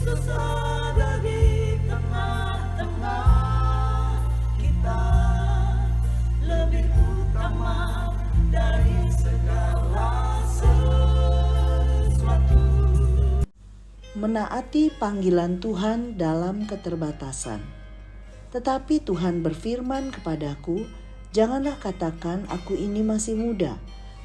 ada di tengah-tengah kita, lebih utama dari segala sesuatu. Menaati panggilan Tuhan dalam keterbatasan. Tetapi Tuhan berfirman kepadaku, janganlah katakan aku ini masih muda,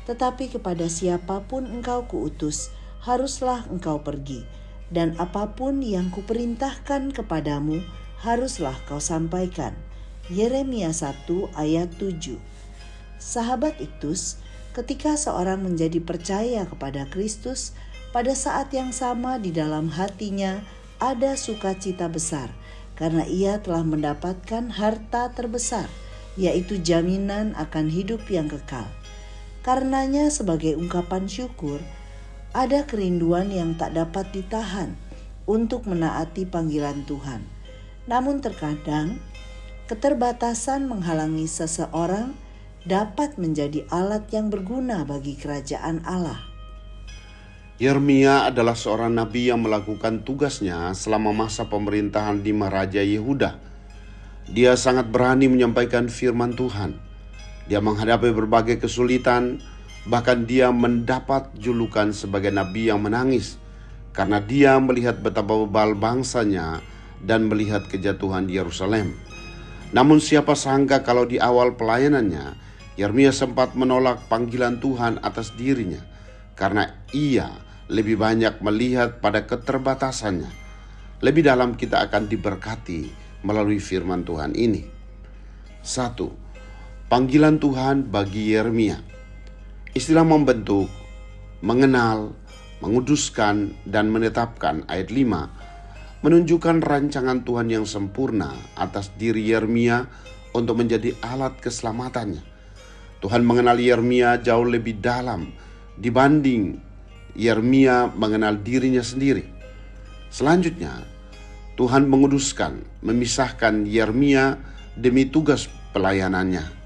tetapi kepada siapapun engkau kuutus, haruslah engkau pergi, dan apapun yang kuperintahkan kepadamu, haruslah kau sampaikan. Yeremia 1 ayat 7. Sahabat Iktus, ketika seorang menjadi percaya kepada Kristus, pada saat yang sama di dalam hatinya ada sukacita besar, karena ia telah mendapatkan harta terbesar, yaitu jaminan akan hidup yang kekal. Karenanya sebagai ungkapan syukur, ada kerinduan yang tak dapat ditahan untuk menaati panggilan Tuhan. Namun terkadang, keterbatasan menghalangi seseorang dapat menjadi alat yang berguna bagi kerajaan Allah. Yeremia adalah seorang nabi yang melakukan tugasnya selama masa pemerintahan di Raja Yehuda. Dia sangat berani menyampaikan firman Tuhan. Dia menghadapi berbagai kesulitan, bahkan dia mendapat julukan sebagai nabi yang menangis karena dia melihat betapa bebal bangsanya dan melihat kejatuhan Yerusalem. Namun siapa sangka kalau di awal pelayanannya, Yeremia sempat menolak panggilan Tuhan atas dirinya karena ia lebih banyak melihat pada keterbatasannya. Lebih dalam kita akan diberkati melalui firman Tuhan ini. 1. Panggilan Tuhan bagi Yeremia. Istilah membentuk, mengenal, menguduskan, dan menetapkan ayat 5 menunjukkan rancangan Tuhan yang sempurna atas diri Yeremia untuk menjadi alat keselamatannya. Tuhan mengenal Yeremia jauh lebih dalam dibanding Yeremia mengenal dirinya sendiri. Selanjutnya, Tuhan menguduskan, memisahkan Yeremia demi tugas pelayanannya.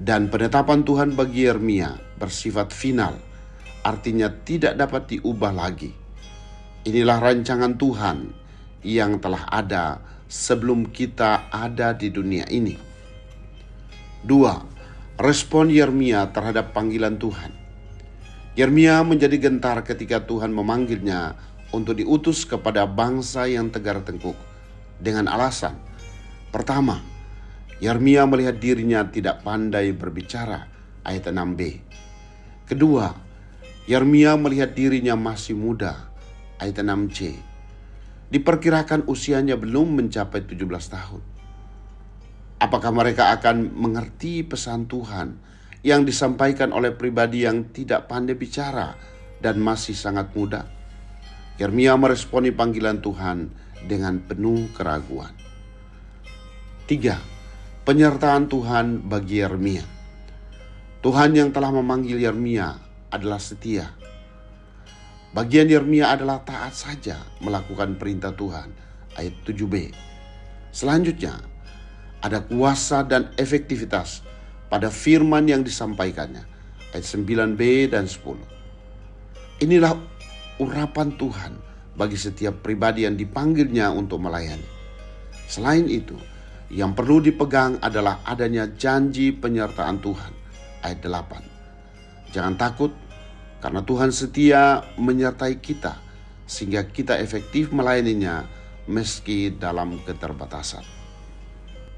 Dan penetapan Tuhan bagi Yeremia bersifat final, artinya tidak dapat diubah lagi. Inilah rancangan Tuhan yang telah ada sebelum kita ada di dunia ini. 2. Respon Yeremia terhadap panggilan Tuhan. Yeremia menjadi gentar ketika Tuhan memanggilnya untuk diutus kepada bangsa yang tegar tengkuk dengan alasan. Pertama, Yeremia melihat dirinya tidak pandai berbicara, ayat 6b. Kedua, Yeremia melihat dirinya masih muda, ayat 6c. Diperkirakan usianya belum mencapai 17 tahun. Apakah mereka akan mengerti pesan Tuhan yang disampaikan oleh pribadi yang tidak pandai bicara dan masih sangat muda? Yeremia meresponi panggilan Tuhan dengan penuh keraguan. 3. Penyertaan Tuhan bagi Yeremia. Tuhan yang telah memanggil Yeremia adalah setia. Bagian Yeremia adalah taat saja melakukan perintah Tuhan, ayat 7b. Selanjutnya, ada kuasa dan efektivitas pada firman yang disampaikannya, ayat 9b dan 10. Inilah urapan Tuhan bagi setiap pribadi yang dipanggilnya untuk melayani. Selain itu, yang perlu dipegang adalah adanya janji penyertaan Tuhan, ayat 8. Jangan takut, karena Tuhan setia menyertai kita, sehingga kita efektif melayaninya meski dalam keterbatasan.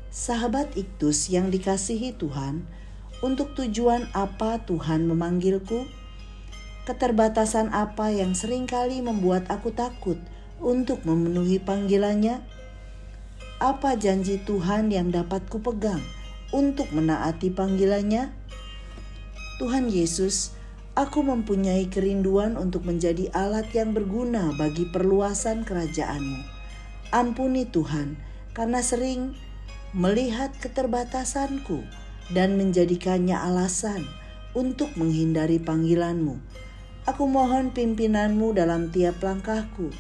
Sahabat Iktus yang dikasihi Tuhan, untuk tujuan apa Tuhan memanggilku? Keterbatasan apa yang seringkali membuat aku takut untuk memenuhi panggilannya? Apa janji Tuhan yang dapat kupegang untuk menaati panggilannya? Tuhan Yesus, aku mempunyai kerinduan untuk menjadi alat yang berguna bagi perluasan kerajaan-Mu. Ampuni Tuhan, karena sering melihat keterbatasanku dan menjadikannya alasan untuk menghindari panggilan-Mu. Aku mohon pimpinan-Mu dalam tiap langkahku,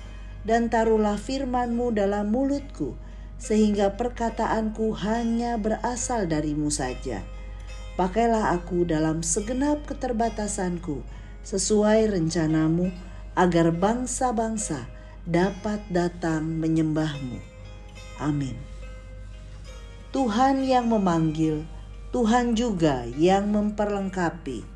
dan taruhlah firman-Mu dalam mulutku, sehingga perkataanku hanya berasal dari-Mu saja. Pakailah aku dalam segenap keterbatasanku, sesuai rencana-Mu, agar bangsa-bangsa dapat datang menyembah-Mu. Amin. Tuhan yang memanggil, Tuhan juga yang memperlengkapi.